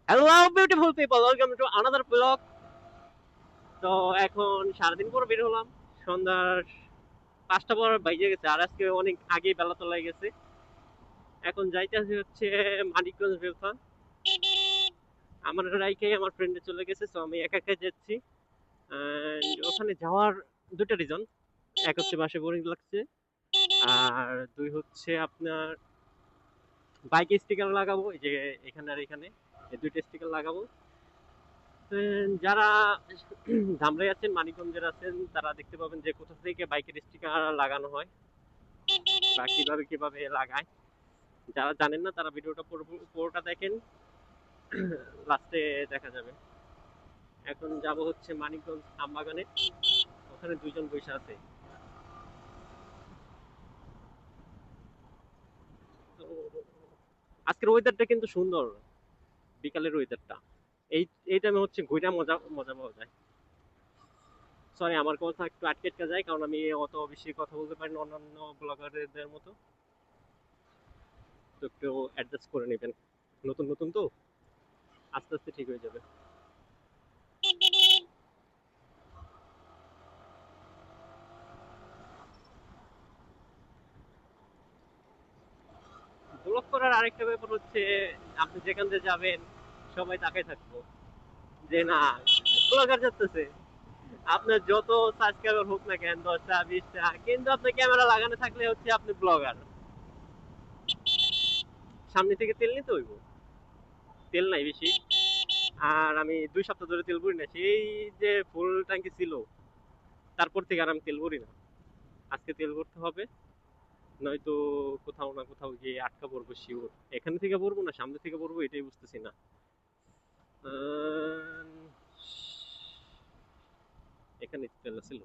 Hello beautiful people, welcome to another blog. তো এখন সারাদিন পর বের হলাম। সন্ধ্যার 5টা পর বাইজে গেছে, আর আজকে অনেক আগেই বেলা তোলা গেছে। এখন যাইতেছি হচ্ছে মানিকগঞ্জ বেলফা। আমার রাইকে আমার ফ্রেন্ডে চলে গেছে, তো আমি একা একা যাচ্ছি। ওখানে যাওয়ার দুটো রিজন। এক হচ্ছে বাসে বোরিং লাগছে, আর দুই হচ্ছে আপনার বাইকে স্টিকার লাগাবো, এই যে এখানে আর এখানে এই দুইটা স্টিকার লাগাবো। যারা ধামরাই আছেন, মানিকগঞ্জের আছেন, তারা দেখতে পাবেন যে কোথা থেকে বাইকের স্টিকার লাগানো হয় বা কিভাবে কিভাবে লাগায়। যারা জানেন না তারা ভিডিওটা পুরোটা দেখেন, লাস্টে দেখা যাবে। এখন যাব হচ্ছে মানিকগঞ্জ আমবাগানে, ওখানে দুইজন বৈশা আছে। তো আজকের ওয়েদারটা কিন্তু সুন্দর, বিকালের ওয়েদারটা। এই এই টাইমে হচ্ছে ঘুরে মজা মজা পাওয়া যায়। সরি, আমার কথা একটু আটকে আটকে যায়, কারণ আমি অত বেশি কথা বলতে পারি না অন্যান্য ব্লগারদের মতো। তো একটু অ্যাডজাস্ট করে নেবেন, নতুন নতুন তো, আস্তে আস্তে ঠিক হয়ে যাবে। ব্লগ করার আরেকটা ব্যাপার হচ্ছে, আপনি যেখান দিয়ে যাবেন সবাই তাকাই থাকবো যে না, ব্লগার যাচ্ছে। আপনার যত সাবস্ক্রাইবার হোক না কেন, 10টা 20টা, কিন্তু আপনার ক্যামেরা লাগানো থাকলে হচ্ছে আপনি ব্লগার। সামনে থেকে তেল নিতে হইব, তেল নাই বেশি। আর আমি 2 সপ্তাহ ধরে তেল ভরি না, সেই যে ফুল ট্যাঙ্কি ছিল তারপর থেকে আর আমি তেল ভরি না। আজকে তেল ভরতে হবে, নয়তো কোথাও না কোথাও গিয়ে আটকা পড়বো শিওর। এখান থেকে পড়বো না সামনে থেকে পড়বো, এটাই বুঝতেছি না। আহ, এখানে তেল ছিল,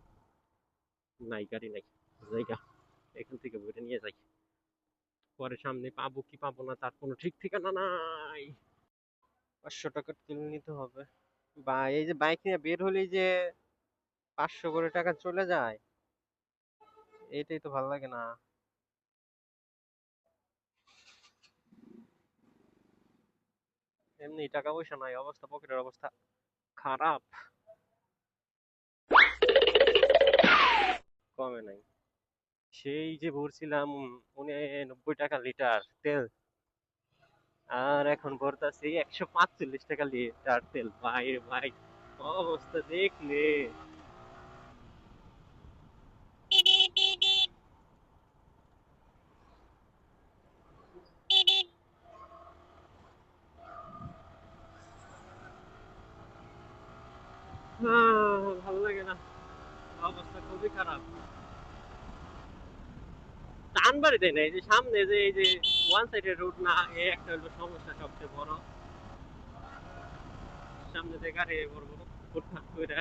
নাই গাড়ি নাই, জায়গা এখান থেকে বইটা নিয়ে যাই। পরে সামনে পাবো কি পাবো না তার কোনো ঠিক ঠিকানা নাই। 500 টাকার তেল নিতে হবে। বা এই যে বাইক নিয়ে বের হলেই যে 500 করে টাকা চলে যায়, এটাই তো ভালো লাগে না। এমনি টাকা পয়সা নাই, অবস্থা পকেটের অবস্থা খারাপ, কমে নাই। সেই যে ভরছিলাম 90 টাকা লিটার তেল, আর এখন ভরতাছি 145 টাকা লিটার তেল। ভাই রে ভাই, অবস্থা দেখলে। ভালো লাগে না, অবস্থা খুবই খারাপ। টান বাড়ি দেয় না, এই যে সামনে যে এই যে ওয়ান সাইডের রোড না, এই একটা হলো সমস্যা সবচেয়ে বড়। সামনে দিয়ে গাড়ি বড় বড় ফুটপাত করে।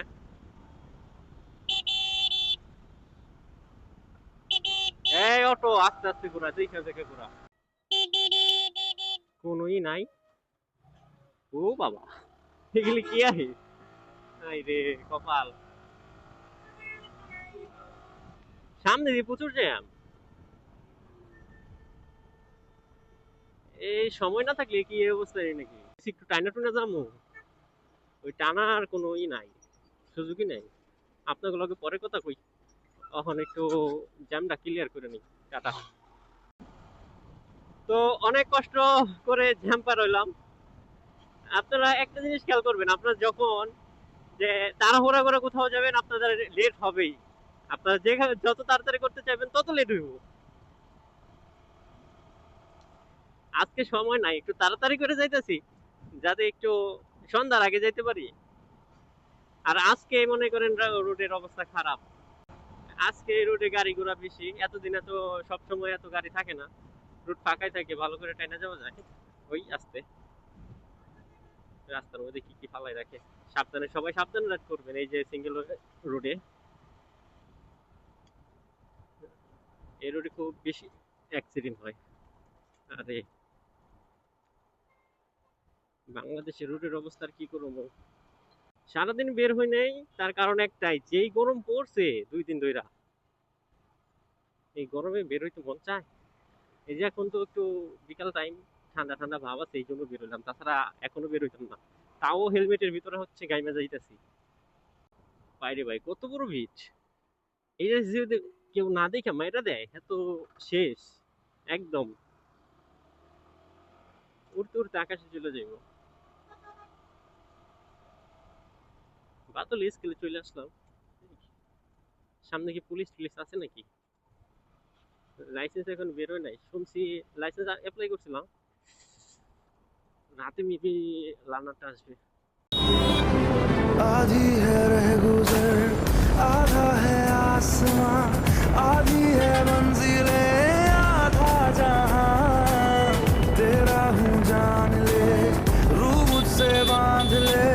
এই অটো আস্তে আস্তে ঘোরা, দেখে দেখে ঘোরা, কোনোই নাই। ও বাবা, এগুলি কি আহে, আই রে কপাল। সামনে দিয়ে প্রচুর জ্যাম। এই সময় না থাকলে কি এই অবস্থা নাকি, একটু টাইনা টুনা যাবো, ওই টানার কোনো নাই, সুযোগই নাই। আপনাদের লগে পরে কথা কই, এখন একটু জ্যামটা ক্লিয়ার করে নিই। টাটা। তো অনেক কষ্ট করে জ্যাম পার হইলাম। আপনারা একটা জিনিস খেয়াল করবেন, আপনারা যখন যে তাড়াহুড়া করে কোথাও যাবেন আপনাদের লেট হবেই। আপনারা যেখানে যত তাড়াতাড়ি করতে চাইবেন তত লেট হইব। আজকে সময় নাই, একটু তাড়াতাড়ি করে যাইতেছি যাতে একটু সন্ধ্যার আগে যাইতে পারি। আর আজকে মনে করেন রোডের অবস্থা খারাপ। আজকে রোডে গাড়ি ঘোড়া বেশি, এতদিনে তো সবসময় এত গাড়ি থাকে না, রোড ফাঁকাই থাকে, ভালো করে টাইনা যাওয়া যায়। ওই আস্তে রাস্তার মধ্যে কি কি ফালাই রাখে। সাবধানে, সবাই সাবধানে রাইড করবেন এই যে সিঙ্গেল রোডে। এই রোডে খুব বেশি অ্যাক্সিডেন্ট হয়। আরে বাংলাদেশের রোডের অবস্থা আর কি করবো। সারাদিন বের হই নাই, তার কারণ একটাই, যেই গরম পড়ছে 2 দিন ধইরা, এই গরমে বের হইতে মন চায়। এই যে এখন তো একটু বিকাল টাইম, ঠান্ডা ঠান্ডা ভাব আছে, এই জন্য বেরোলাম, তাছাড়া এখনো বের হইতাম না। তাও হেলমেটের ভিতরে হচ্ছে গাইমা যাইতেছি। বাইরে ভাই কত বড় ভিড়! এই যে যদি কেউ না দেখে মাইরা দেয় এত শেষ একদম, উড়তে উড়তে আকাশে চলে যাইব। বাদল স্কুলে চলে আসলাম। সামনে কি পুলিশ টুলিশ আছে নাকি? লাইসেন্স এখন বেরোয় নাই শুনছি। লাইসেন্স অ্যাপ্লাই করছিলাম, রাতে মেবি লার্নারটা আসবে। आधी है रह गुजर आधा है आसमां आधी है मंजिले आधा जहां तेरा हूँ जान ले रूह मुझसे बांध ले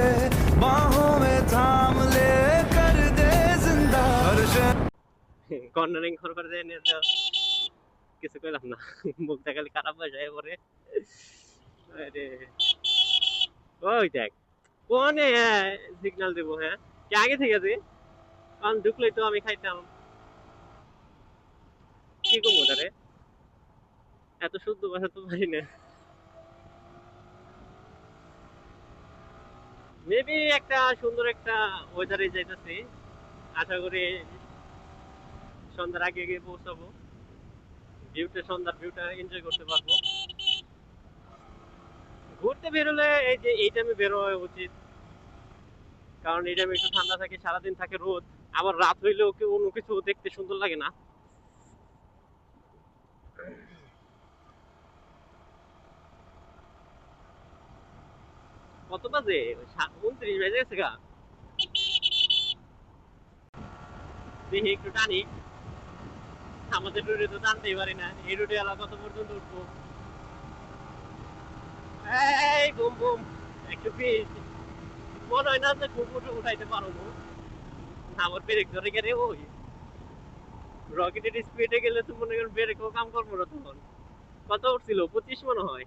बाहों में थाम ले कर दे जिंदा हर কর্নারিং করবার দেয় না তো কিছু কইলাম না, মুখটা খালি খারাপ হয়ে যায় পরে। আরে ওই দেখ কোনে সিগন্যাল দেবো, হ্যাঁ কি আগে থেকে আছে? কারণ ঢুকলেই তো আমি খাইতাম, কি করবো তারে? এত শুদ্ধ ভাষা তো পারি না। মেবি একটা সুন্দর একটা ওয়েদারে যাইতেছি, আশা করি সন্ধ্যার আগে গিয়ে পৌঁছাবো, ভিউটা সন্ধ্যার ভিউটা এনজয় করতে পারবো। ঘুরতে বেরোলে এই যে এই টাইমে বেরোয়া উচিত, কারণ এই টাইমে একটু ঠান্ডা থাকে, সারাদিন থাকে রোদ, আবার রাত হইলেও কোনো কিছু দেখতে সুন্দর লাগে না। কত বাজে? 29 বেজে গেছে গা। দেখি একটু টানি, আমাদের রুটে তো টানতেই পারি না, এই রুটে এলা কত পর্যন্ত উঠবো। এই বুম বুম, একটু পিস, মনে হয় না যে খুব উঠাইতে পারবো, আমার ব্রেক ধরে গেলে ওই রকেটের স্পিডে গেলে তো মনে করেন ব্রেকও কাম করবো না তখন। কত উঠছিল? 25 মনে হয়,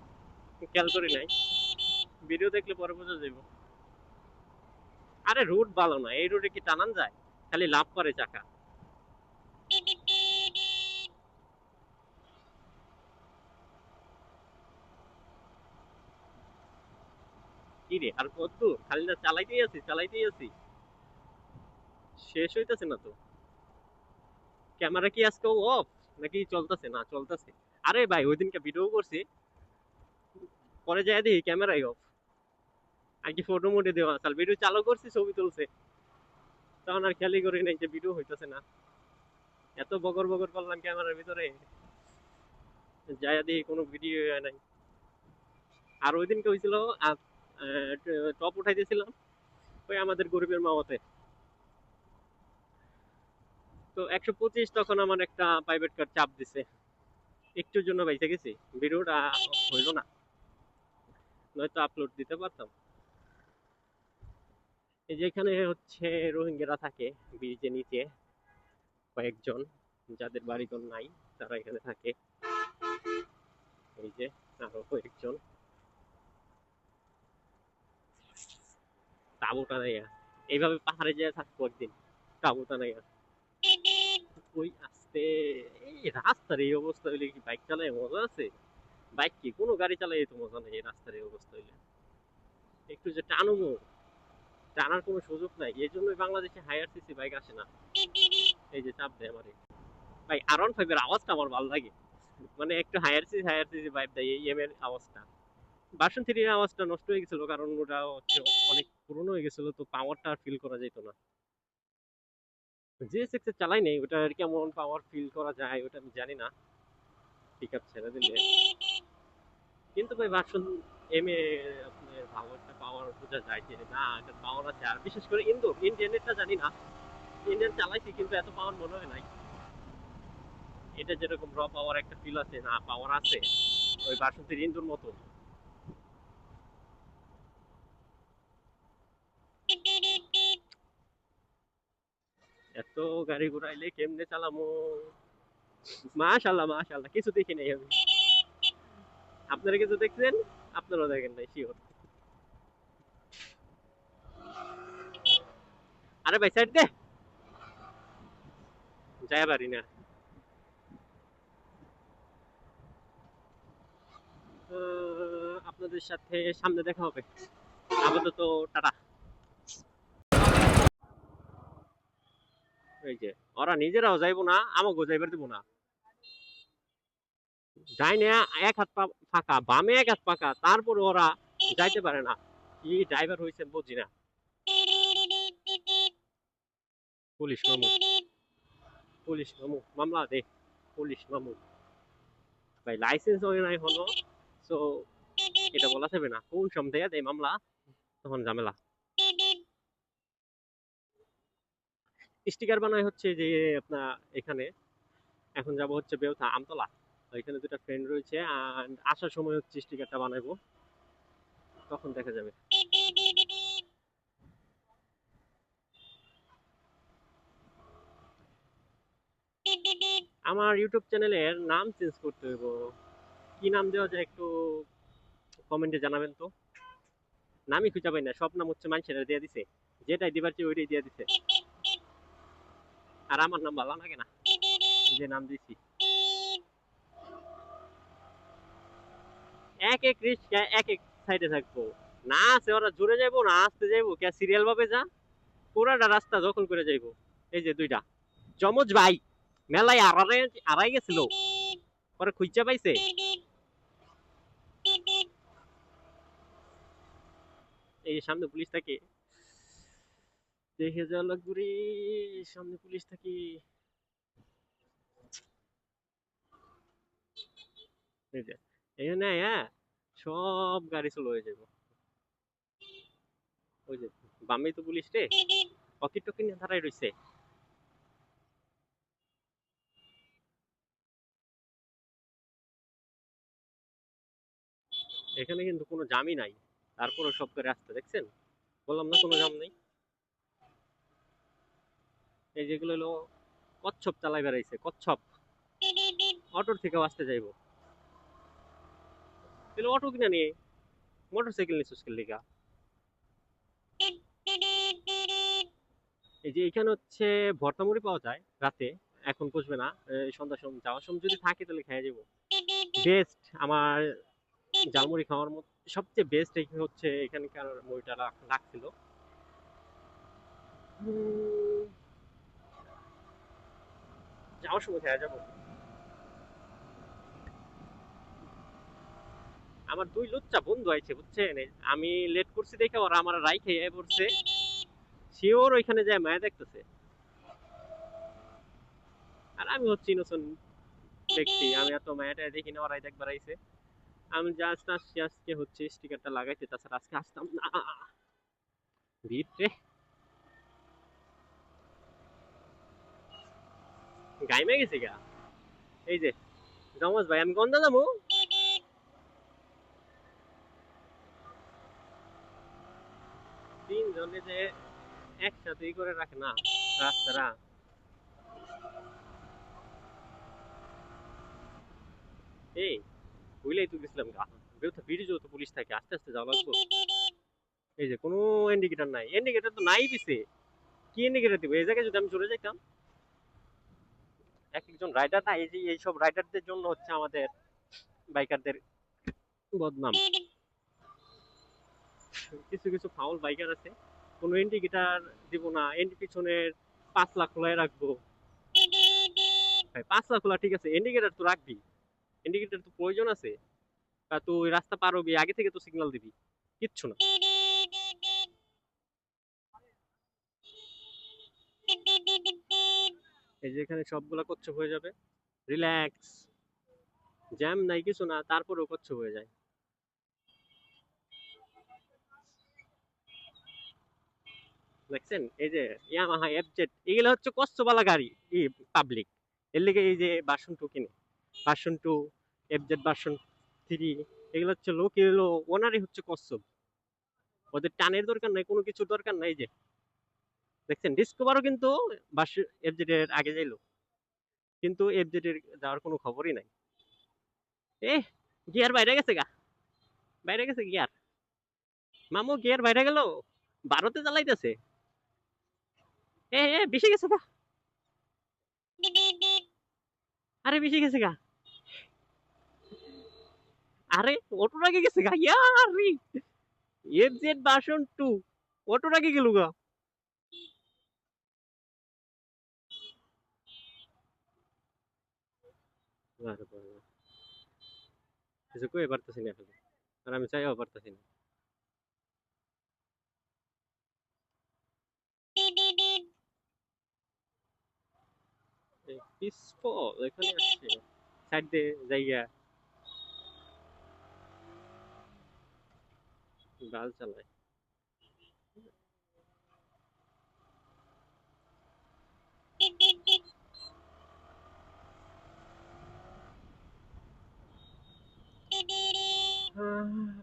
খেয়াল করি নাই, ভিডিও দেখলে পরে বোঝা যাবে। আরে রুট ভালো না, এই রুটে কি টানান যায়? খালি লাভ করে চাকা। কি রে আর কত দূর? খালি না চালাইতেই আছি চালাইতেই আছি, শেষ হইতেছে না তো। ক্যামেরা কি আজকে অফ নাকি চলতেছে? না চলতেছে। আরে ভাই ওই দিনকে ভিডিও করছি, পরে যাই দেখি ক্যামেরাই অফ। আর কি ফটো মোটে দেওয়া আছে, ভিডিও চালু করছি ছবি তুলছে, তখন আর খেয়ালই করি নাই যে ভিডিও হইতেছে না। এত বগর বগর করলাম ক্যামেরার ভিতরে, যাই দেখি কোনো ভিডিও নাই। আর ওই দিনকে হয়েছিল টপ উঠাই দিয়েছিলাম ওই আমাদের গরিবের মামাতে, তো 125 তখন আমার একটা প্রাইভেট কার চাপ দিছে, একটুর জন্য বাইসে গেছি, ভিডিওটা হইল না, নয়তো আপলোড দিতে পারতাম। এই যে এখানে হচ্ছে রোহিঙ্গারা থাকে ব্রিজের নিচে, কয়েকজন যাদের বাড়িঘর নাই তারা এখানে থাকে। এই যে আরো কয়েকজন তাঁবু টানাইয়া, এইভাবে পাহাড়ে যেয়ে থাকবো একদিন, তাঁবু টানাইয়া। ওই আস্তে, এই রাস্তার এই অবস্থা হইলে কি বাইক চালায় মজা আছে? বাইক কি কোনো গাড়ি চালাই তো মজা নেই এই রাস্তার এই অবস্থা হইলে। একটু যে টানুমো, টানার কোনো সুযোগ নাই, এই জন্যই বাংলাদেশে হায়ার সিসি বাইক আসে না। এই যে চাপ দেয় আমারে ভাই, R15 এর আওয়াজটা আমার ভালো লাগে, মানে একটু হায়ার সিসি বাইক দেয় এই এম এর আওয়াজটা। ভার্সন 3 এর আওয়াজটা নষ্ট হয়ে গেছিল, কারণ ওটা হচ্ছে অনেক পুরনো হয়ে গেছিল, তো পাওয়ারটা আর ফিল করা যেত না। জিএসএক্স এর চালাই নেই, ওটা কেমন পাওয়ার ফিল করা যায় ওটা আমি জানি না, পিক আপ ছেড়ে দিলে। কিন্তু ভাই ভার্সন এম এ আপনার ভালো একটা পাওয়ার বোঝা যায় যে না এটা পাওয়ার আছে, আর বিশেষ করে ইন্ডিয়ানেরটা জানি না, ইন্ডিয়ান চালাইছি কিন্তু এত পাওয়ার মনে হয় নাই। এটা যেরকম র পাওয়ার একটা ফিল আছে, না পাওয়ার আছে ওই ভার্সন 3 ইন্দুর মতো। এত গাড়ি ঘুরাইলে কেমনে চালামো? মাশাল্লাহ মাশাল্লাহ, কিছু দেখি নাই আমি, আপনারা কিছু দেখছেন? আপনারাও দেখেন নাই শিওর। আরে ভাই সাইড দে, যায় পারি না। আপনাদের সাথে সামনে দেখা হবে। আপাতত টাটা। এই যে ওরা নিজেরাও যাইবো না, আমাকেও যাইবার দিব না। ডাইনে এক হাত ফাঁকা, বামে এক হাত ফাঁকা, তারপর ওরা যাইতে পারে না। কি ড্রাইভার হয়েছে বুঝি না। পুলিশ মামু, পুলিশ মামু মামলা দে, পুলিশ মামু। ভাই লাইসেন্স হয় নাই হলো, তো এটা বলা যাবে না কোন সময় দেয় মামলা, তখন ঝামেলা। স্টিকার বানায় হচ্ছে যে আপনার এখানে, এখন যাব হচ্ছে বেউথা আমতলা, ওইখানে দুটা ফ্রেন্ড রয়েছে, আর আসার সময় হচ্ছে স্টিকারটা বানাইবো, তখন দেখা যাবে। আমার ইউটিউব চ্যানেলের নাম চেঞ্জ করতে হইব, কি নাম দেওয়া যায় একটু কমেন্টে জানাবেন তো। নামই খুঁজে পাই না, সব নাম হচ্ছে মানুষেরা দিয়ে দিছে, যেটাই দিবার চেয়ে ওইটাই দিয়ে দিছে, আর আমার নাম ভালো লাগে না যে নাম দিছি। এক এক রিস্কা এক এক সাইডে থাকবো, না আছে ওরা জোরে যাইবো না আসতে যাইবো, কে সিরিয়াল ভাবে যা, পুরাটা রাস্তা দখল করে যাইবো। এই যে দুইটা যমজ ভাই মেলায় আড়াই গেছিল, পরে খুঁজা পাইছে। এই সামনে পুলিশ থাকে, দেখে যাওয়া লাগবে রে, সামনে পুলিশ থাকে। এই যে এখানে হ্যাঁ, সব গাড়ি স্লো হয়ে যাবো। ওই যে বামেই তো পুলিশ রে, পকেট টকি নিয়ে দাঁড়াই রইছে। এখানে কিন্তু কোনো জামই নাই, তারপরে সব করে আসতে দেখছেন, বললাম না কোনো জাম নেই। এই যেগুলো হলো কচ্ছপ চালাই বেড়াইছে, কচ্ছপ অটোর থেকে আসতে যাইবো, তাহলে অটো কিনা নিয়ে মোটর সাইকেল নিয়ে সুস্কেল লিগা। এই যে এখানে হচ্ছে ভর্তামুড়ি পাওয়া যায় রাতে, এখন বসবে না, এই সন্ধ্যার সময় যাওয়ার সময় যদি থাকে তাহলে খেয়ে যাবো। বেস্ট আমার ঝালমুড়ি খাওয়ার মতো সবচেয়ে বেস্ট হচ্ছে এখানকার মুড়িটা লাগছিল। যাওয়ার সময় খেয়ে যাবো। আমার দুই লুচ্চা বন্ধু আইছে বুঝছেন, আমি লেট করছি দেখে ওরা আমার রাই খেয়ে পড়ছে, শিওর ওইখানে যায় মায়া দেখতেছে, আর আমি হচ্ছে ইনোসেন্ট ব্যক্তি, আমি এত মায়াটা দেখি না, ওরাই দেখবার আইছে। আমি জাস্ট আসছি আজকে হচ্ছে স্টিকারটা লাগাইতে, তাছাড়া আজকে আসতাম না। ভিড় গাইমে গেছে গা। এই যে জমজ ভাই, আমি গন্ধা যাবো, তিনজনে যে একসাথেই করে রাখে না রাস্তারা। এই বুঝলেই তো গেছিলাম গা, বেউথা ব্রিজেও তো পুলিশ থাকে, আস্তে আস্তে যাওয়া লাগবো। এই যে কোনো ইন্ডিকেটর নাই, ইন্ডিকেটর তো নাই দিছে, কি ইন্ডিকেটর দিব এই জায়গায় যদি আমি চলে যাইতাম। এক একজন রাইডার না, এই যে এইসব রাইডারদের জন্য হচ্ছে আমাদের বাইকারদের বদনাম। কিছু কিছু ফাউল বাইকার আছে, কোনো ইন্ডিকেটর দিব না, পিছনের 5 লাখ খোলাই রাখবো। ভাই 5 লাখ খোলা ঠিক আছে, ইন্ডিকেটর তো রাখবি, ইন্ডিকেটর তো প্রয়োজন আছে, তা তুই রাস্তা পার হবি আগে থেকে তো সিগন্যাল দিবি, কিচ্ছু না। এই যে এখানে সবগুলা কচ্ছপ হয়ে যাবে, রিল্যাক্স, জ্যাম নাই কিছু না, তারপরেও কচ্ছপ হয়ে যায়। দেখছেন এই যে ইয়ামাহা এফজেড, এগুলো হচ্ছে কচ্ছবালা গাড়ি, এই পাবলিক, এর লিগে এই যে ভার্সন 2 কিনে, ভার্সন 2 এফজেড ভার্সন 3, এগুলো হচ্ছে লোক, এগুলো ওনারই হচ্ছে কচ্ছপ, ওদের টানের দরকার নাই, কোনো কিছুর দরকার নাই। যে দেখছেন ডিসকভারও কিন্তু এফজেড এর আগে যাইলো, কিন্তু এফজেড এর যাওয়ার কোনো খবরই নাই। এ গিয়ার বাইরে গেছে গা, বাইরে গেছে গিয়ার, মামু গিয়ার বাইরে গেল, ভারতে চালাইতেছে। বেশি গেছে গা, আরে বেশি গেছে গা, আরে অটো আগে গেছে গা ইয়ারি এফ জেড ভার্সন 2 অটো আগে গেল গা আরে বাবা, কিছু কই পারতেছি না খালি আর আমি চাইও পারতেছি না পিসফল এখানে আসছে সাইড দিয়ে জায়গা গাল চালায়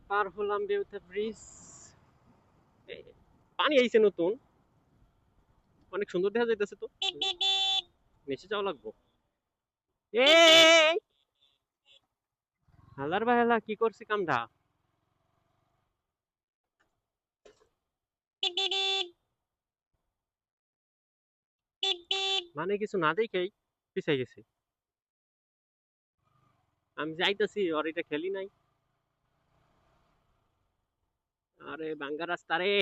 পার হলাম বেউতা ব্রিজ পানি আইছে নতুন অনেক সুন্দর দেখা যাইতেছে তো নিচে যাওয়া লাগবো এই হালার ভাই হালা কি করছি কামটা মানে কিছু না দেখেই পিছাই গেছি আমি যাইতেছি আর এটা খেলি নাই আরে বাঙ্গা রাস্তা রে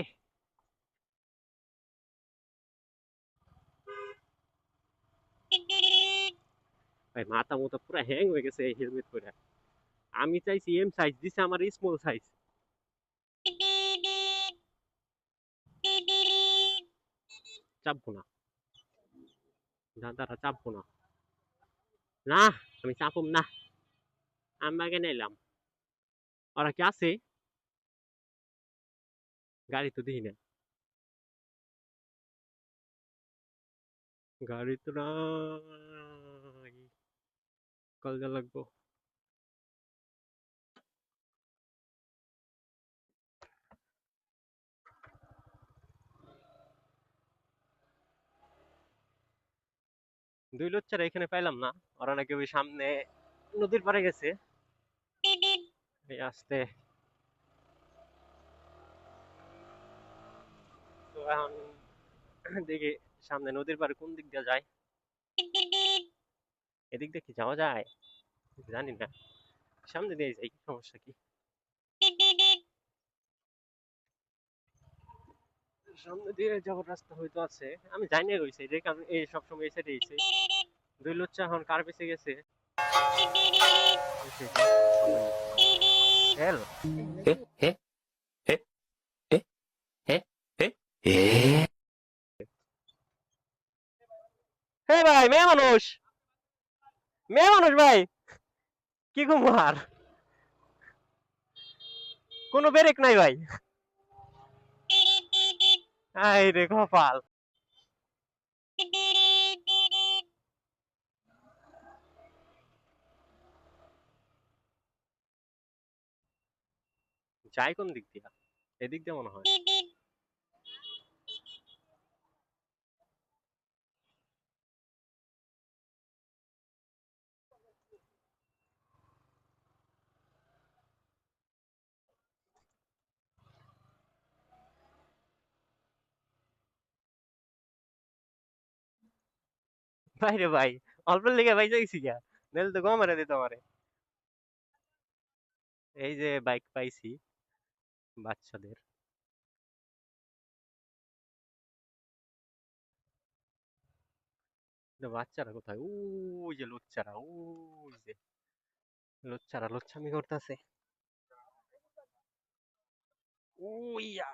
ভাই মাথা মতো পুরো হ্যাং হয়ে গেছে এই হেলমেট পরে আমি চাইছি এম সাইজ দিছে আমার স্মল সাইজ চাপবো না দাদারা চাপবো না না আমি চাপম না আমাকে নিলাম ওরা কি আছে গাড়ি তো দিই না গাড়ি তো নাই কলজা লাগবো 2 লচ্চারা এখানে পাইলাম না ওরা নাকি ওই সামনে নদীর পাড়ে গেছে এই আসতে তো এখন দেখি সামনে নদীর পাড়ে কোন দিক দিয়ে যায় এদিক দিয়ে কি যাওয়া যায় জানি না সামনে দিয়ে যাই সমস্যা কি সামনে দিয়ে যাওয়ার রাস্তা হয়তো আছে আমি জানি না ওই সাইডে কারণ এই সবসময় এই সাইডে এসে 2 লচ্চা এখন কার পিছে গেছে হেল হে ভাই মেয়ে মানুষ ভাই কি কুমার কোনো ব্রেক নাই ভাই আই রে কপাল যাই কোন দিক দিয়া এদিক দিয়ে মনে হয় ভাই রে ভাই অল্পের লেগে ভাই যাইছি গা নাহলে তো গম মেরে দিত আমারে এই যে বাইক পাইছি বাচ্চাদের কিন্তু বাচ্চারা কোথায় ওই যে লুচ্চারা ওই যে লুচ্চারা লুচ্চামি করতেছে ওইয়া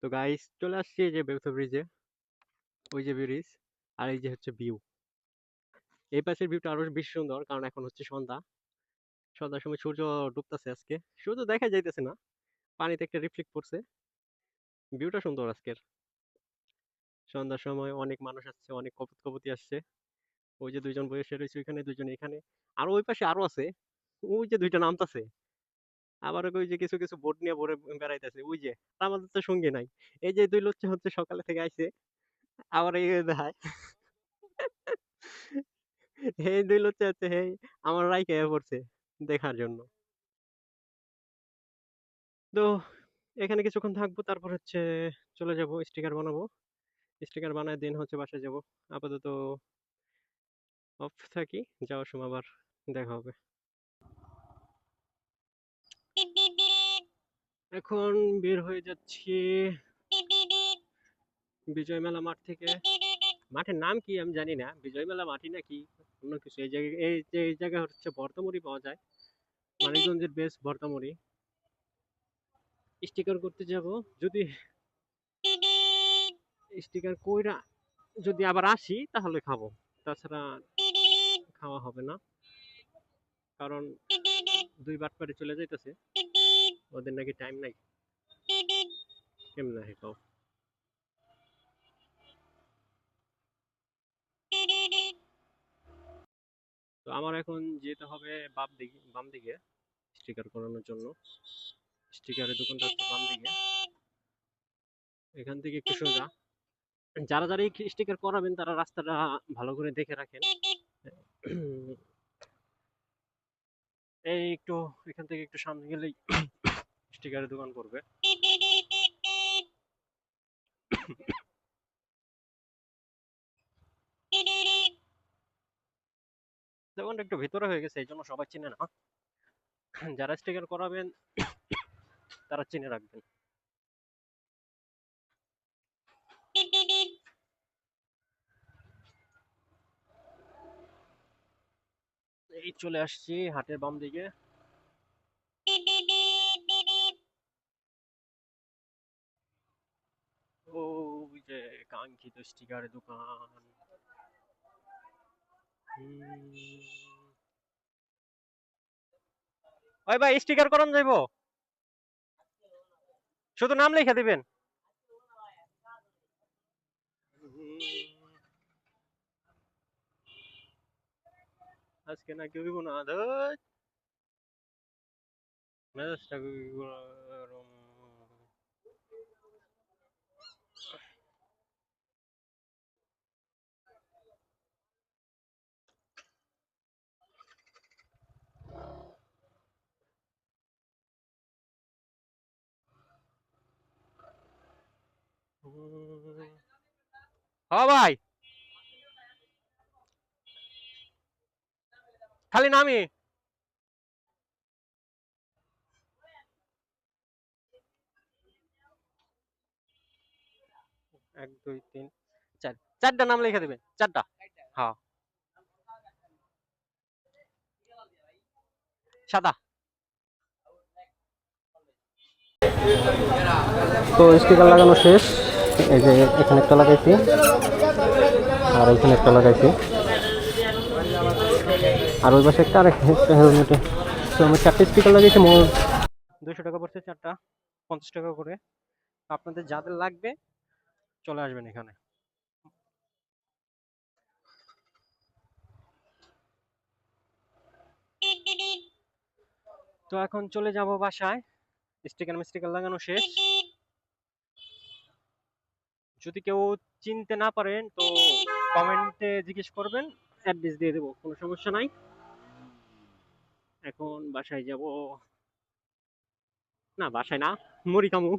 তো গাইস চলে আসছি এই যে বেউসা ব্রিজে ওই যে ব্রিজ আর এই যে হচ্ছে ভিউ এই পাশের ভিউটা আরো বেশি সুন্দর কারণ এখন হচ্ছে সন্ধ্যা সন্ধ্যার সময় সূর্য ডুবতেছে আজকে সূর্য দেখা যাইতেছে না পানিতে একটা রিফ্লেক্ট পড়ছে ভিউটা সুন্দর আজকের সন্ধ্যার সময় অনেক মানুষ আসছে অনেক কপতি আসছে ওই যে দুইজন বসে রয়েছে ওইখানে দুইজন এখানে আর ওই পাশে আরো আছে ওই যে দুইটা নামতাছে আবার ওই যে কিছু কিছু বোট নিয়ে ভরে বেড়াইতেছে ওই যে আর আমাদের তো সঙ্গী নাই এই যে দুই লোক হচ্ছে সকালে থেকে আইছে আবার এই দেখায় এই দুই লোক হচ্ছে এই আমার রাইকে পড়ছে দেখার জন্য তো এখানে কিছুক্ষণ থাকবো তারপর হচ্ছে চলে যাব স্টিকার বানাবো স্টিকার বানায় দিন হচ্ছে বাসায় যাব আপাতত অফ থাকি, যাওয়ার সময় আবার দেখা হবে। এখন বের হয়ে যাচ্ছি বিজয় মেলা মাঠ থেকে। মাঠের নাম কি আমি জানি না, বিজয় মেলা মাঠই নাকি অন্য কিছু। এই জায়গায় এই জায়গা হচ্ছে ভর্তামুড়ি পাওয়া যায়, মানিকগঞ্জের বেস্ট ভর্তামুড়ি। স্টিকার করতে যাব, যদি স্টিকার কইরা যদি আবার আসি তাহলে খাবো, তাছাড়া খাওয়া হবে না। কারণ 2 বাটপারে চলে যাইতেছে, ওদের নাকি টাইম নাই। কেমনে খাও? তো আমার এখন যেতে হবে বাম দিকে স্টিকার করানোর জন্য। স্টিকারের দোকানটা হচ্ছে বাম দিকে, এখান থেকে একটু সোজা। যারা যারা স্টিকার করাবেন তারা রাস্তাটা ভালো করে দেখে রাখেন। এই একটু এখান থেকে একটু সামনে গেলেই স্টিকারের দোকান পড়বে। দোকানটা একটু ভিতরে হয়ে গেছে, এই জন্য সবাই চিনে না। যারা স্টিকার করাবেন তারা চিনে রাখবেন। এই চলে আসছি হাটের বাম দিকে। ওই যে কাঙ্ক্ষিত স্টিকারের দোকান। ওই ভাই, স্টিকার করান যাইবো? শুধু নাম লিখে দিবেন। আজকে নাকি হইব না, ধুর, মেজাজটা গরম। হ্যাঁ ভাই, খালি নামই। 1 2 3 4, 4টা নাম লিখে দিবেন, 4টা। হ্যাঁ, সাদা। তো স্টিকার লাগানো শেষ। এই যে এখানে একটা লাগাইছি আর এখানে একটা লাগাইছি, আর ওই পাশে একটা, আর একটা হেলমেটে। তো আমি 4টে স্টিকার লাগাইছি, মোট 200 টাকা পড়ছে 4টা, 50 টাকা করে। আপনাদের যাদের লাগবে চলে আসবেন এখানে। তো এখন চলে যাব বাসায়, স্টিকার লাগানো শেষ। যদি কেউ চিনতে না পারেন তো কমেন্টে জিজ্ঞেস করবেন, অ্যাড্রেস দিয়ে দেবো, কোনো সমস্যা নাই। এখন বাসায় যাব, না বাসায় না, মুড়ি খামু।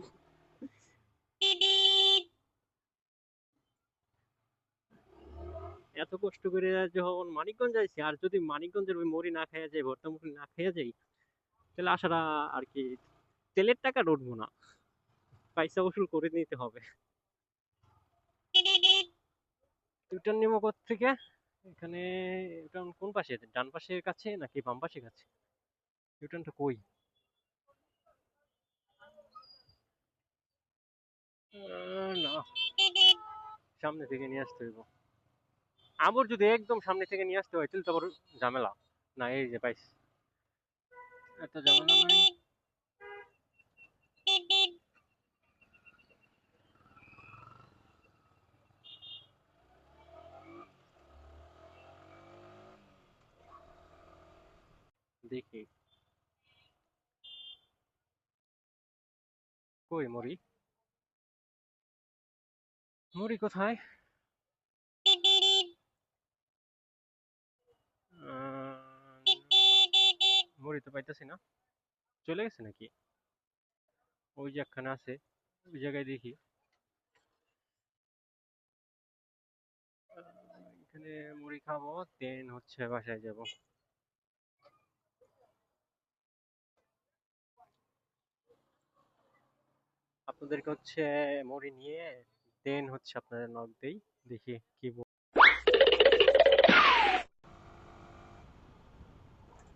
এত কষ্ট করে যখন মানিকগঞ্জ যাইছি, আর যদি মানিকগঞ্জের ওই মুড়ি না খাইয়া যাই, ভর্তা মুড়ি না খাইয়া যাই, তাহলে আসাটা আর কি, তেলের টাকা উঠবো না, পয়সা উসুল করে নিতে হবে। ইউটার্ন নেবো থেকে? এখানে ইউটার্ন কোন পাশে, ডান পাশের কাছে নাকি বাম পাশের কাছে? ইউটার্নটা কই? না, সামনে থেকে নিয়ে আসতে হইব। আবার যদি একদম সামনে থেকে নিয়ে আসতে হয় তাহলে তো আবার ঝামেলা। না, এই যে পাইছি, এত ঝামেলা নাই। দেখি কই মুড়ি, মুড়ি কোথায়? মুড়ি তো পাইতেছি না, চলে গেছে নাকি? ওই যে একখানে আছে, ওই জায়গায় দেখি। এখানে মুড়ি খাবো, দেন হচ্ছে বাসায় যাব। আপনাদেরকে হচ্ছে মুড়ি নিয়ে দেন হচ্ছে আপনাদের নক দেই, দেখি কি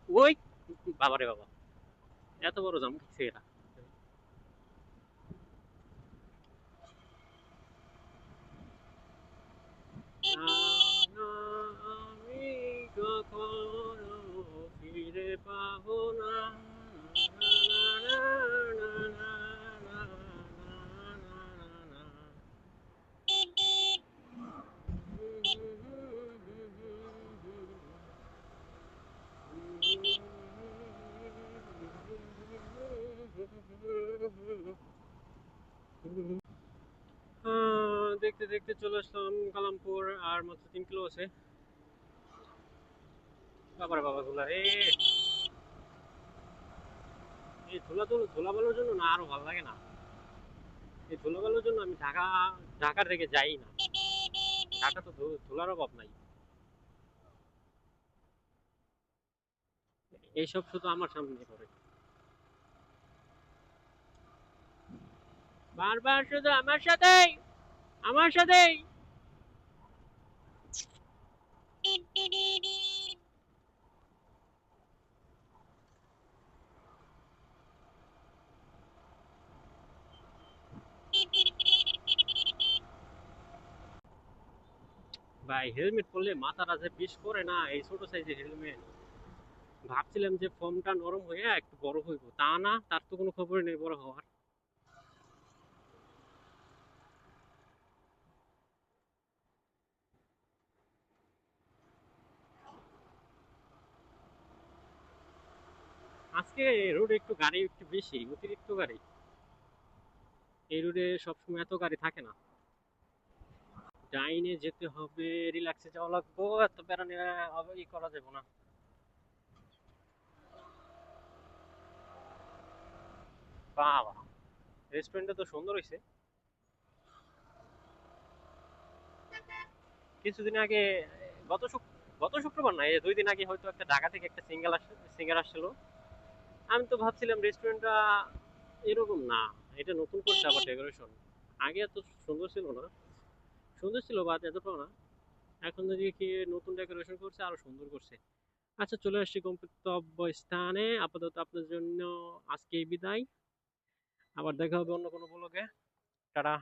ওই বাবারে বাবা, এত বড় জাম খেয়েছে এরা। না, না, আমি কখনো ফিরে পাবো না। না, না, না, না, না, না, না, না, না। দেখতে দেখতে চলে আসলাম কালামপুর, আর মাত্র 3 কিলো আছে। বাবার বাবা ধুলা রে, এই ধুলা বালুর জন্য না আরো ভালো লাগে না। এই ধুলা বালুর জন্য আমি ঢাকার থেকে যাই না। ঢাকা তো ধুলার অভাব নাই। এইসব শুধু আমার সামনে করে, বারবার শুধু আমার সাথেই। ভাই হেলমেট পরলে মাথাটা যে বিষ করে না, এই ছোট সাইজের হেলমেট। ভাবছিলাম যে ফোমটা নরম হয়ে একটু বড় হইব, তা না, তার তো কোনো খবরই নেই বড় হওয়ার। আজকে রোডে একটু গাড়ি একটু বেশি, অতিরিক্ত গাড়ি। এই রোডে সবসময় এত গাড়ি থাকে না। ডাইনে যেতে হবে, রিল্যাক্সে যাওয়া লাগবো, এত প্যারা নিয়ে ই করা যাবে না। বাবা, রেস্টুরেন্টটা তো সুন্দর হয়েছে। কিছুদিন আগে, গত গত শুক্রবার না, এই 2 দিন আগে হয়তো একটা ঢাকা থেকে একটা সিঙ্গার আসছিল। আমি তো ভাবছিলাম রেস্টুরেন্টটা এরকম না, এটা নতুন করছে আবার ডেকোরেশন। আগে এত সুন্দর ছিল না, সুন্দর ছিল বাট এতটাও না। এখন যদি কি নতুন ডেকোরেশন করছে, আরো সুন্দর করছে। আচ্ছা, চলে আসছি গন্তব্য স্থানে। আপাতত আপনার জন্য আজকে বিদায়। আবার দেখা হবে অন্য কোনো ব্লগে। টাটা।